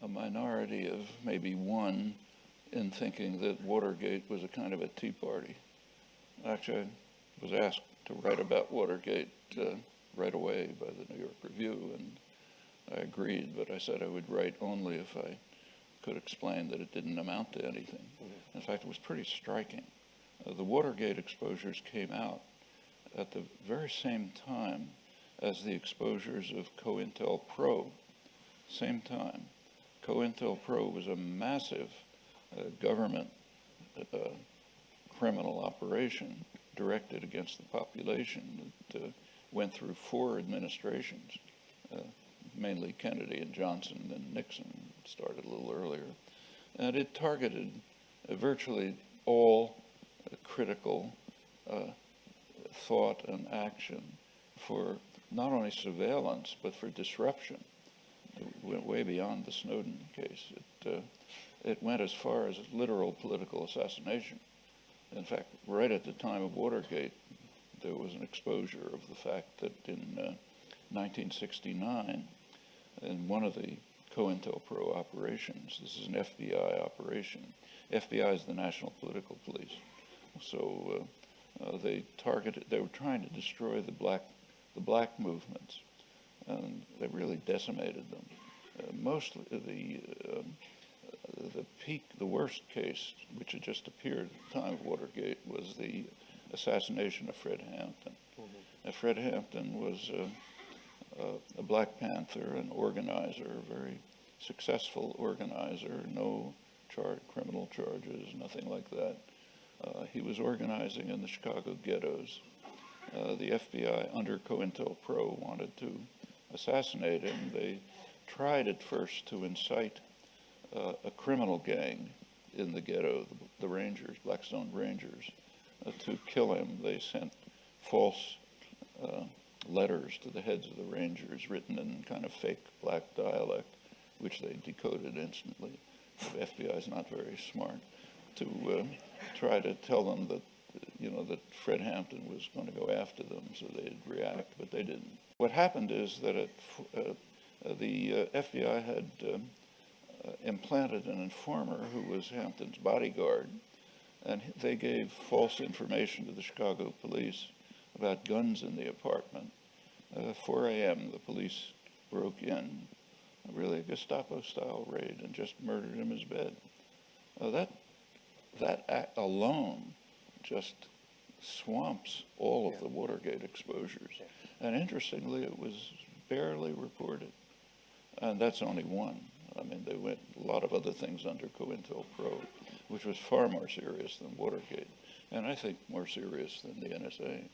a minority of maybe one in thinking that Watergate was a kind of a tea party. Actually, I was asked to write about Watergate right away by the New York Review, and I agreed, but I said I would write only if I could explain that it didn't amount to anything. In fact, it was pretty striking. The Watergate exposures came out at the very same time as the exposures of COINTELPRO. Same time. COINTELPRO was a massive government criminal operation directed against the population that went through 4 administrations, mainly Kennedy and Johnson and Nixon started a little earlier. And it targeted virtually all critical thought and action for not only surveillance, but for disruption. It went way beyond the Snowden case. It went as far as literal political assassination. In fact, right at the time of Watergate, there was an exposure of the fact that in 1969, in one of the COINTELPRO operations, this is an FBI operation. FBI is the National Political Police. So they were trying to destroy the black movements, and they really decimated them. Mostly the worst case, which had just appeared at the time of Watergate, was the assassination of Fred Hampton. Fred Hampton was a Black Panther, an organizer, a very successful organizer, no criminal charges, nothing like that. He was organizing in the Chicago ghettos. The FBI, under COINTELPRO, wanted to assassinate him. They tried at first to incite a criminal gang in the ghetto, the Rangers, Blackstone Rangers, to kill him. They sent false letters to the heads of the Rangers written in kind of fake black dialect, which they decoded instantly. The FBI is not very smart, to try to tell them that, that Fred Hampton was going to go after them, so they'd react, but they didn't. What happened is that the FBI had implanted an informer who was Hampton's bodyguard, and they gave false information to the Chicago police about guns in the apartment. 4 a.m., the police broke in, really a Gestapo-style raid, and just murdered him in his bed. That act alone just swamps all of the Watergate exposures. And interestingly, it was barely reported. And that's only one. I mean, they went a lot of other things under COINTELPRO, which was far more serious than Watergate, and I think more serious than the NSA.